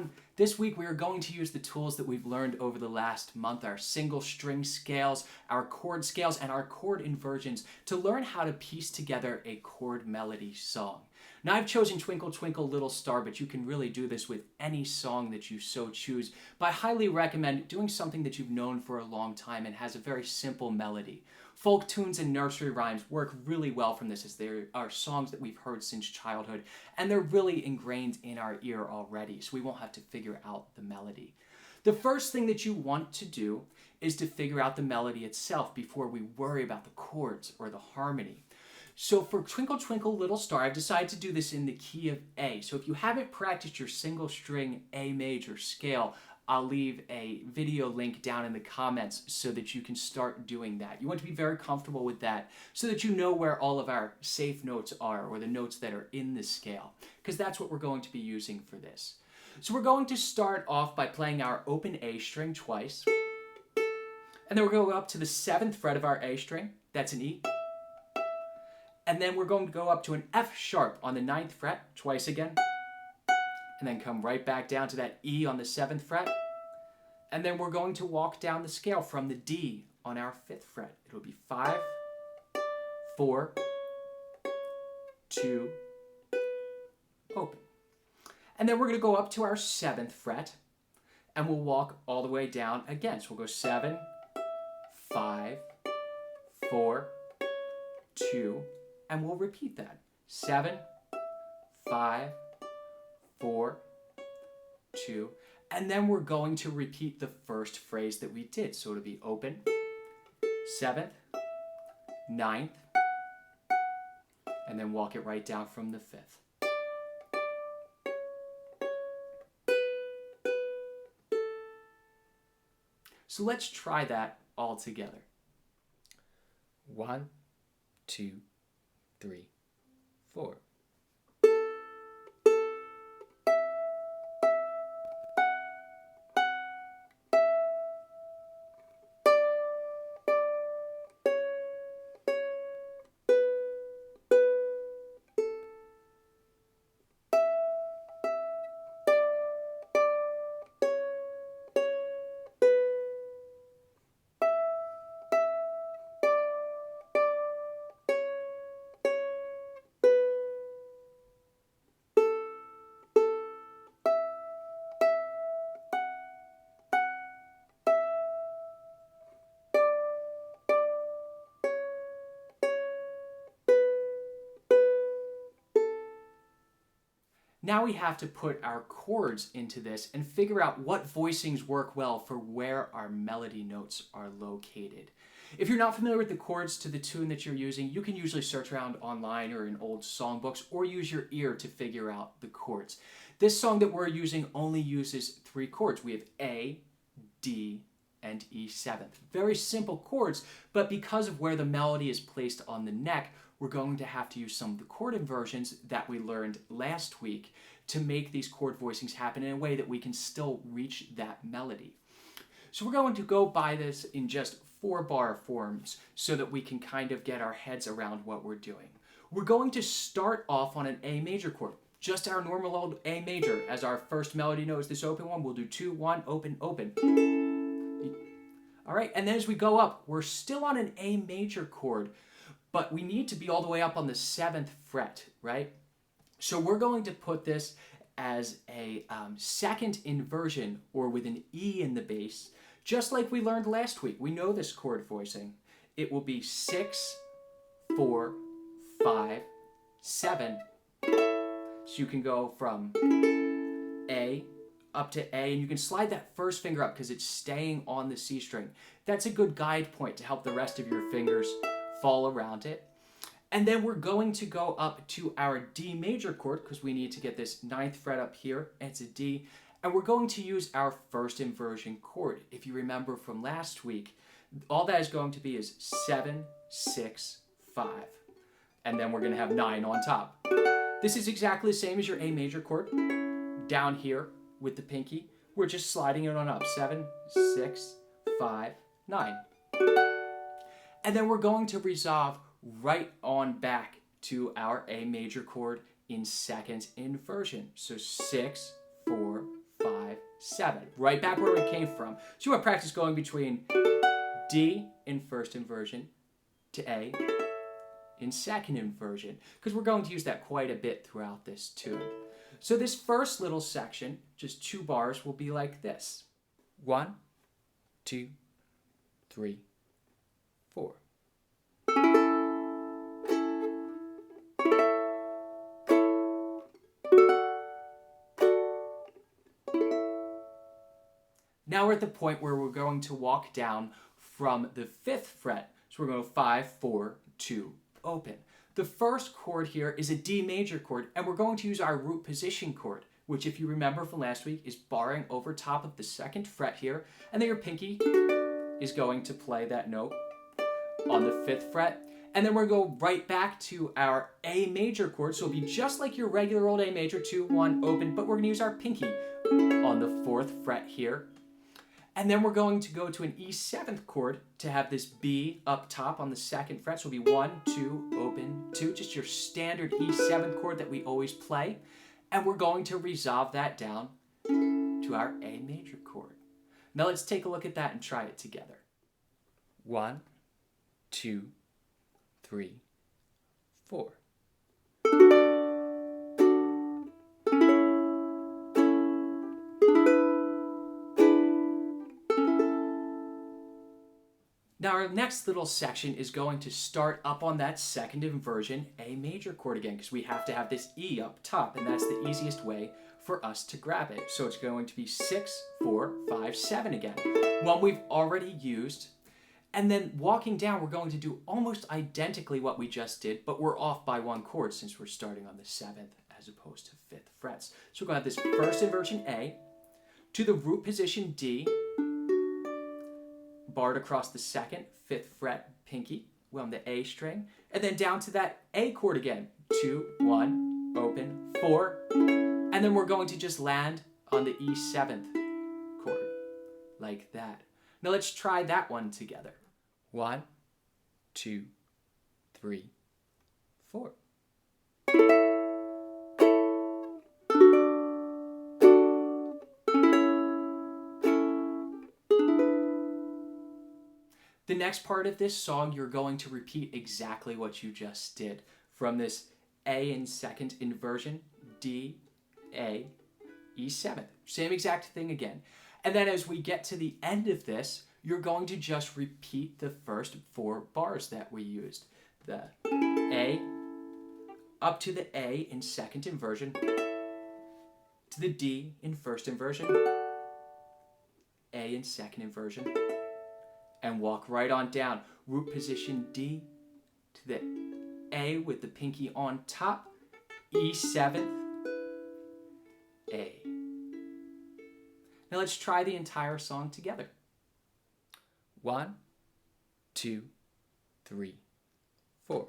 everyone. This week we are going to use the tools that we've learned over the last month, our single string scales, our chord scales, and our chord inversions to learn how to piece together a chord melody song. Now I've chosen Twinkle Twinkle Little Star, but you can really do this with any song that you so choose. But I highly recommend doing something that you've known for a long time and has a very simple melody. Folk tunes and nursery rhymes work really well from this, as they are songs that we've heard since childhood, and they're really ingrained in our ear already, so we won't have to figure out the melody. The first thing that you want to do is to figure out the melody itself before we worry about the chords or the harmony. So for Twinkle Twinkle Little Star, I've decided to do this in the key of A. So if you haven't practiced your single string A major scale, I'll leave a video link down in the comments so that you can start doing that. You want to be very comfortable with that so that you know where all of our safe notes are, or the notes that are in the scale, because that's what we're going to be using for this. So we're going to start off by playing our open A string twice, and then we're going to go up to the 7th fret of our A string, that's an E, and then we're going to go up to an F sharp on the 9th fret twice again, and then come right back down to that E on the 7th fret. And then we're going to walk down the scale from the D on our 5th fret. It'll be 5, 4, 2, open. And then we're going to go up to our 7th fret, and we'll walk all the way down again. So we'll go 7, 5, 4, 2, and we'll repeat that. 7, 5, 4, 2, and then we're going to repeat the first phrase that we did. So it'll be open, 7th, 9th, and then walk it right down from the 5th. So let's try that all together. 1, 2, 3, 4. Now we have to put our chords into this and figure out what voicings work well for where our melody notes are located. If you're not familiar with the chords to the tune that you're using, you can usually search around online or in old songbooks, or use your ear to figure out the chords. This song that we're using only uses 3 chords. We have A, D, and E7. Very simple chords, but because of where the melody is placed on the neck, we're going to have to use some of the chord inversions that we learned last week to make these chord voicings happen in a way that we can still reach that melody. So we're going to go by this in just 4-bar forms so that we can kind of get our heads around what we're doing. We're going to start off on an A major chord, just our normal old A major. As our first melody note is this open one, we'll do 2, 1, open, open. All right, and then as we go up, we're still on an A major chord, but we need to be all the way up on the 7th fret, right? So we're going to put this as a second inversion, or with an E in the bass, just like we learned last week. We know this chord voicing. It will be 6, 4, 5, 7. So you can go from A up to A, and you can slide that first finger up because it's staying on the C string. That's a good guide point to help the rest of your fingers fall around it. And then we're going to go up to our D major chord because we need to get this 9th fret up here. It's a D. And we're going to use our first inversion chord. If you remember from last week, all that is going to be is 7, 6, 5. And then we're going to have 9 on top. This is exactly the same as your A major chord. Down here with the pinky, we're just sliding it on up. 7, 6, 5, 9. And then we're going to resolve right on back to our A major chord in second inversion. So 6, 4, 5, 7. Right back where we came from. So you want to practice going between D in first inversion to A in second inversion, because we're going to use that quite a bit throughout this tune. So this first little section, just 2 bars, will be like this. 1, 2, 3, 4. Now we're at the point where we're going to walk down from the 5th fret. So we're going to 5, 4, 2, open. The first chord here is a D major chord, and we're going to use our root position chord, which, if you remember from last week, is barring over top of the 2nd fret here, and then your pinky is going to play that note on the 5th fret. And then we're going to go right back to our A major chord, so it'll be just like your regular old A major, 2, 1, open, but we're going to use our pinky on the 4th fret here. And then we're going to go to an E7th chord to have this B up top on the 2nd fret. So it'll be 1, 2, open, 2, just your standard E7th chord that we always play. And we're going to resolve that down to our A major chord. Now let's take a look at that and try it together. 1, 2, 3, 4. Now our next little section is going to start up on that 2nd inversion A major chord again, because we have to have this E up top, and that's the easiest way for us to grab it. So it's going to be 6, 4, 5, 7 again, one we've already used. And then walking down, we're going to do almost identically what we just did, but we're off by 1 chord since we're starting on the 7th as opposed to 5th frets. So we're going to have this first inversion A to the root position D, barred across the 2nd, 5th fret, pinky, on the A string, and then down to that A chord again. 2, 1, open, 4, and then we're going to just land on the E7th chord, like that. Now let's try that one together. 1, 2, 3, 4. The next part of this song, you're going to repeat exactly what you just did. From this A in 2nd inversion, D, A, E7. Same exact thing again. And then as we get to the end of this, you're going to just repeat the first 4 bars that we used. The A, up to the A in 2nd inversion, to the D in 1st inversion, A in 2nd inversion, and walk right on down. Root position D to the A with the pinky on top, E7th, A. Now let's try the entire song together. 1, 2, 3, 4.